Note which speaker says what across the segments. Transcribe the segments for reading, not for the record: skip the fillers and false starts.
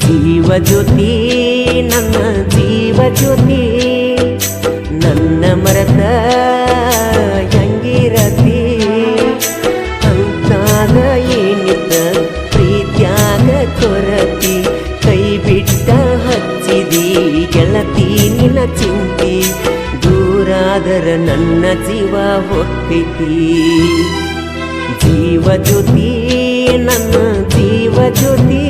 Speaker 1: ಜೀವ ಜ್ಯೋತಿ ನನ್ನ ಜೀವ ಜ್ಯೋತಿ ನನ್ನ ಮರೆತ ಹೆಂಗಿರತಿ ಅಂತಾಗ ಏನಿದ್ದ ಪ್ರೀತ್ಯಾಗ ಕೊರತಿ ಕೈ ಬಿಟ್ಟ ಹಚ್ಚಿದಿ ಗೆಳತಿ ನಿನ್ನ ಚಿಂತಿ ದೂರಾದರ ನನ್ನ ಜೀವ ಹೊಕ್ಕೈತಿ ಜೀವ ಜ್ಯೋತಿ ನನ್ನ ಜೀವ ಜ್ಯೋತಿ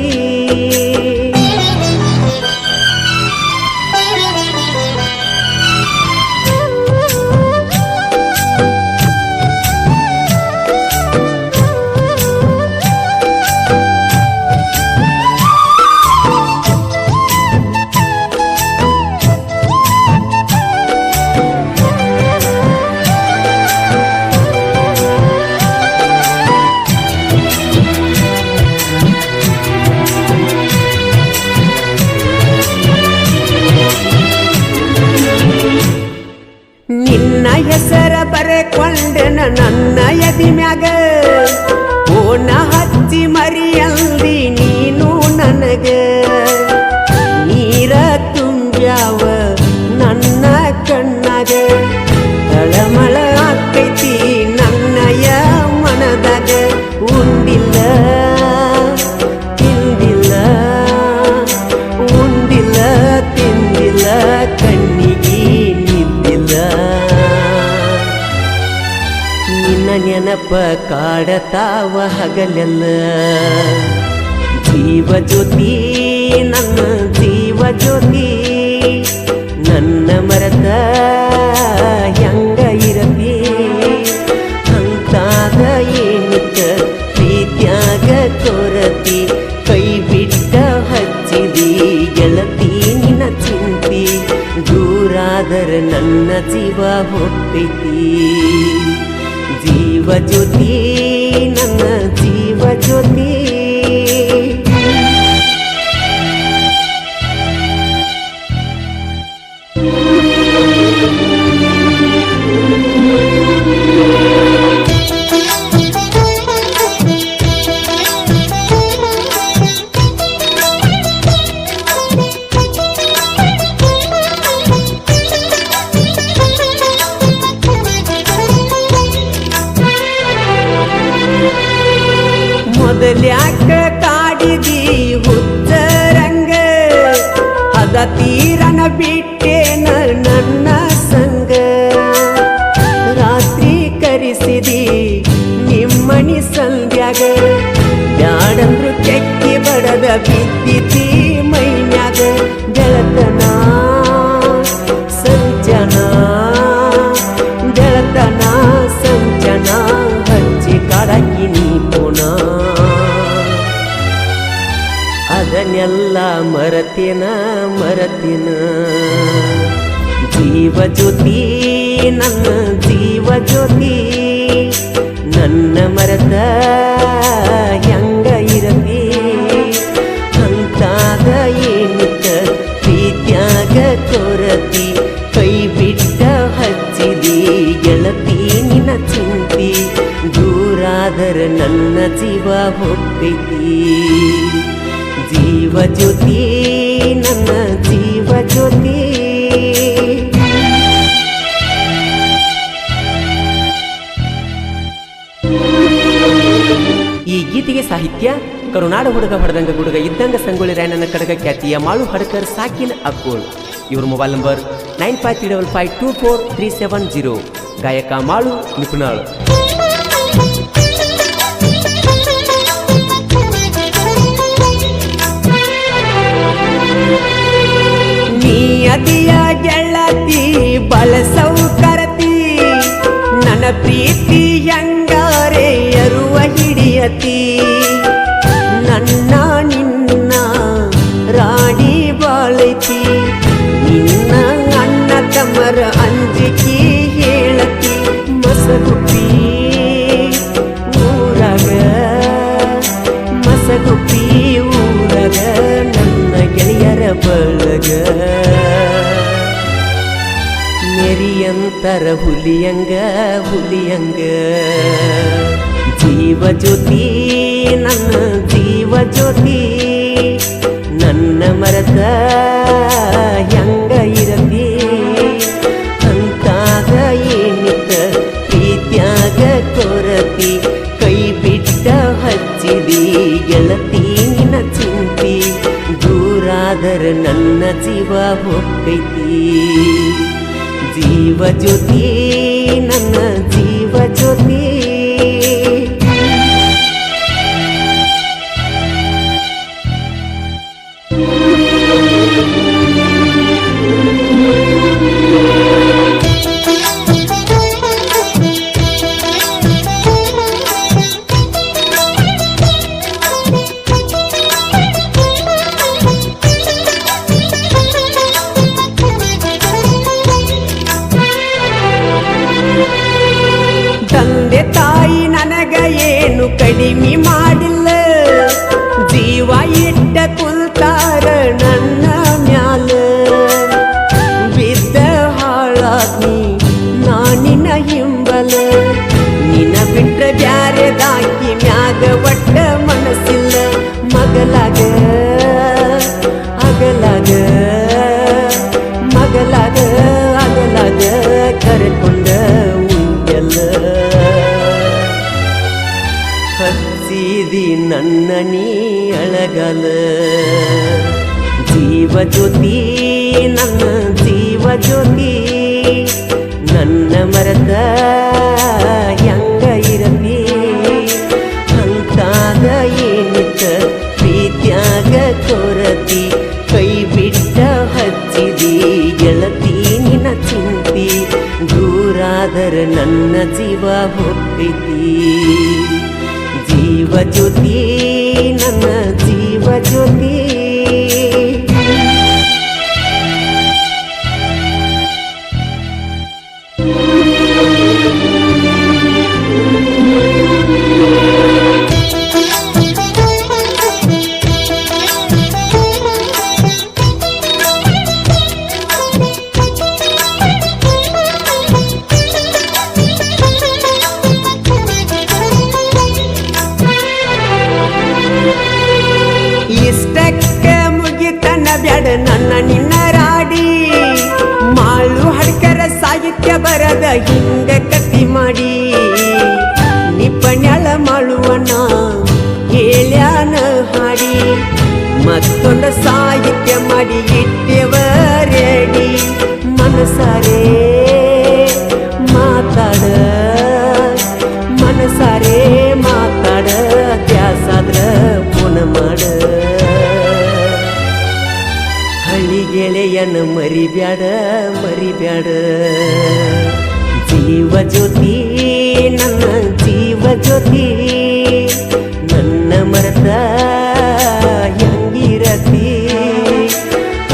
Speaker 1: ನಿನ್ನ ಹೆಸರ ಬರೆಕೊಂಡೆನ ನನ್ನ ಎದಿ ಮ್ಯಾಗ ಓನ ಹಚ್ಚಿ ಮರಿಯಲ್ದಿ ನೀನು ನನಗ ನೀರ ತುಂಬ್ಯಾವ ನನ್ನ ಕಣ್ಣಾಗ ತಳಮಳ ಆಕೈತಿ ನನ್ನಯ ಮನದಾಗ ಉಂಡಿಲ್ಲ ತಿಂದಿಲ್ಲ ಉಂಡಿಲ್ಲ ತಿಂದಿಲ್ಲ ಕಣ್ಣಿಗೆ ನಿನ್ನ ನೆನಪ ಕಾಡತಾವ ಹಗಲೆಲ್ಲ ಜೀವ ಜ್ಯೋತಿ ನನ್ನ ಜೀವ ಜ್ಯೋತಿ ನನ್ನ ಮರೆತ ಹೆಂಗ ಇರತಿ ಅಂತಾಗ ಏನಿತ್ತ ಪ್ರೀತ್ಯಾಗ ಕೊರತಿ ಕೈ ಬಿಟ್ಟ ಹಚ್ಚಿದಿ ಗೆಳತಿ ನಿನ್ನ ಚಿಂತಿ ದೂರಾದರ ನನ್ನ ಜೀವ ಹೊಕ್ಕೈತಿ ಜೀವ ಜ್ಯೋತಿ ನನ್ನ ಜೀವ ಜ್ಯೋತಿ ಮೊದಲ್ಯಾಕ ಕಾಡಿದಿ ಹುಚ್ಚರಂಗ ಅದ ತೀರನ ಬಿಟ್ಟೇನ ನನ್ನ ಸಂಗ ರಾತ್ರಿ ಕರೆಸಿದಿ ನಿಮ್ಮನಿ ಸಂಧ್ಯಾಗ ಬ್ಯಾಡಂದ್ರು ಕೆಕ್ಕಿ ಬಡದ ಬಿದ್ದಿತಿ ಮೈನ್ಯಾಗ ಗೆಳತನ ಸಂಜನ ಗೆಳತನ ಸಂಜನ ಹಚ್ಚಿ ಕಾಡಕಿ ನೀ ಪುನ ಅದನ್ನೆಲ್ಲ ಮರತಿನ ಮರತಿನ ಜೀವ ಜ್ಯೋತಿ ನನ್ನ ಜೀವ ಜ್ಯೋತಿ ನನ್ನ ಮರೆತ ಹೆಂಗ ಇರತಿ ಅಂತಾಗ ಏನಿತ್ತ ಪ್ರೀತ್ಯಾಗ ಕೊರತಿ ಕೈ ಬಿಟ್ಟ ಹಚ್ಚಿದಿ ಗೆಳತಿ ನಿನ್ನ ಚಿಂತಿ ದೂರಾದರ ನನ್ನ ಜೀವ ಹೊಕ್ಕೈತಿ ಜೀವ ಜ್ಯೋತಿ ನನ್ನ ಜೀವ ಜ್ಯೋತಿ ಈ ಗೀತೆಗೆ ಸಾಹಿತ್ಯ ಕರುನಾಡ ಹುಡುಗ ಹೊಡೆದಂಗ ಗುಡುಗ ಇದ್ದಂಗ ಸಂಗೊಳ್ಳಿ ರಾಯಣ್ಣನ ಕಡಗ ಖ್ಯಾತಿಯ ಮಾಳು ಹಡಕರ್ ಸಾಕಿನ್ ಅಕ್ಕೋಳ್. ಇವ್ರ ಮೊಬೈಲ್ ನಂಬರ್ 9535543730. ಗಾಯಕ ಮಾಳು ನಿಪುಣಾಳ್. ನೀ ಅದಿಯ ಗೆಳತಿ ಬಳಸವು ಕರತಿ ನನ್ನ ಪ್ರೀತಿ ಹೆಂಗಾರೆ ಅರುವ ಹಿಡಿಯತಿ ನನ್ನ ನಿನ್ನ ರಾಣಿ ಬಾಳೈತಿ ನಿನ್ನ ಅಣ್ಣ ತಮ್ಮರ ಅಂಜಿಕೆ ಹೇಳತಿ ಮಸಗುಪ್ಪಿ ಊರಾಗ ಮಸಗುಪ್ಪಿ ಊರಾಗ ನನ್ನ ಗೆಳೆಯರ ಬಳಗ ನೆರಿಯಂತರ ಹುಲಿಯಂಗ ಹುಲಿಯಂಗ ಜೀವ ಜ್ಯೋತಿ ನನ್ನ ಜೀವ ಜ್ಯೋತಿ ನನ್ನ ಮರದ ಹೆಂಗ ಇರತಿ ಅಂತಾಗ ಏನಿತ್ತ ಪ್ರೀತ್ಯಾಗ ಕೊರತಿ ಕೈ ಬಿಟ್ಟ ಹಚ್ಚಿದಿ ಗೆಳತಿ ನಿನ್ನ ಚಿಂತಿ ದೂರಾದರ ನನ್ನ ಜೀವ ಹೊಕ್ಕೈತಿ ಜೀವ ಜ್ಯೋತಿ ನನ್ನ ಜೀವ ಜ್ಯೋತಿ ತಂದೆ ತಾಯಿ ನನಗ ಏನು ಕಡಿಮೆ ಮಾಡಿಲ್ಲ ಜೀವ ಇಟ್ಟ ಕುಲ್ತಾರ ನನ್ನ ಮ್ಯಾಲ ಬಿದ್ದ ಹಾಳಾಗ್ನಿ ನಾನಿನ ಹಿಂಬಲ ನಿನ್ನ ಬಿಟ್ಟ ಬ್ಯಾರೆದಾಕಿ ಮ್ಯಾಗ ಒಟ್ಟ ಮನಸ್ಸಿಲ್ಲ ಮಗಲಾಗ ಅಗಲಾಗ ಮಗಲಾಗ ಅಗಲಾಗ ಕರೆಕೊಂಡ ಉಂಟೆಲ್ಲ ಹಚ್ಚಿದಿ ನನ್ನ ನೀ ಅಳಗಲ ಜೀವ ಜ್ಯೋತಿ ನನ್ನ ಜೀವ ಜ್ಯೋತಿ ನನ್ನ ಮರದ ಹೆಂಗ ಇರತಿ ಅಂತಾಗ ಏನಿತ್ತ ಪ್ರೀತ್ಯಾಗ ಕೊರತಿ ಕೈ ಬಿಟ್ಟ ಹಚ್ಚಿದಿ ಗೆಳತಿ ನಿನ್ನ ಚಿಂತಿ ದೂರಾದರ ನನ್ನ ಜೀವ ಹೊಕ್ಕೈತಿ ಜೀವ ಜ್ಯೋತಿ ನನ್ನ ಜೀವ ಜ್ಯೋತಿ ಇಷ್ಟಕ್ಕ ಮುಗಿತನ ಬ್ಯಾಡ ನನ್ನ ನಿನ್ನ ರಾಡಿ ಮಾಳು ಹಡ್ಕರ ಸಾಹಿತ್ಯ ಬರದ ಹಿಂಗ ಕತಿ ಮಾಡಿ ನಿಪಣ್ಯಾಳ ಮಾಳುವನ ಹೇಳ್ಯಾನ ಹಾಡಿ ಮತ್ತೊಂದು ಸಾಹಿತ್ಯ ಮಾಡಿ ಇಟ್ಟೆವ ರೆಡಿ ಮನಸಾರೆ ಮಾತಾಡ ಮನಸಾರೆ ಮಾತಾಡ ತ್ಯಾಸಾದ್ರ ಪುನ ಮಾಡ ಹಳ್ಳಿ ಗೆಳೆಯನ ಮರಿಬ್ಯಾಡ ಮರಿಬ್ಯಾಡ ಜೀವ ಜ್ಯೋತಿ ನನ್ನ ಜೀವ ಜ್ಯೋತಿ ನನ್ನ ಮರದ ಹೆಂಗಿರತಿ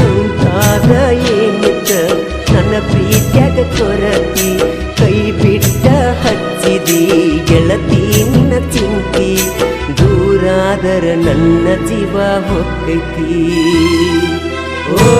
Speaker 1: ಅಂತಾಗ ಏನಿತ್ತ ನನ್ನ ಪ್ರೀತ್ಯಾಗ ಕೊರತಿ ಕೈ ಬಿಟ್ಟ ಹಚ್ಚಿದಿ ಗೆಳತಿ ನಿನ್ನ ಚಿಂತಿ ದೂರಾದರ ನನ್ನ ಜೀವ ಹೊಕ್ಕೈತಿ ಓ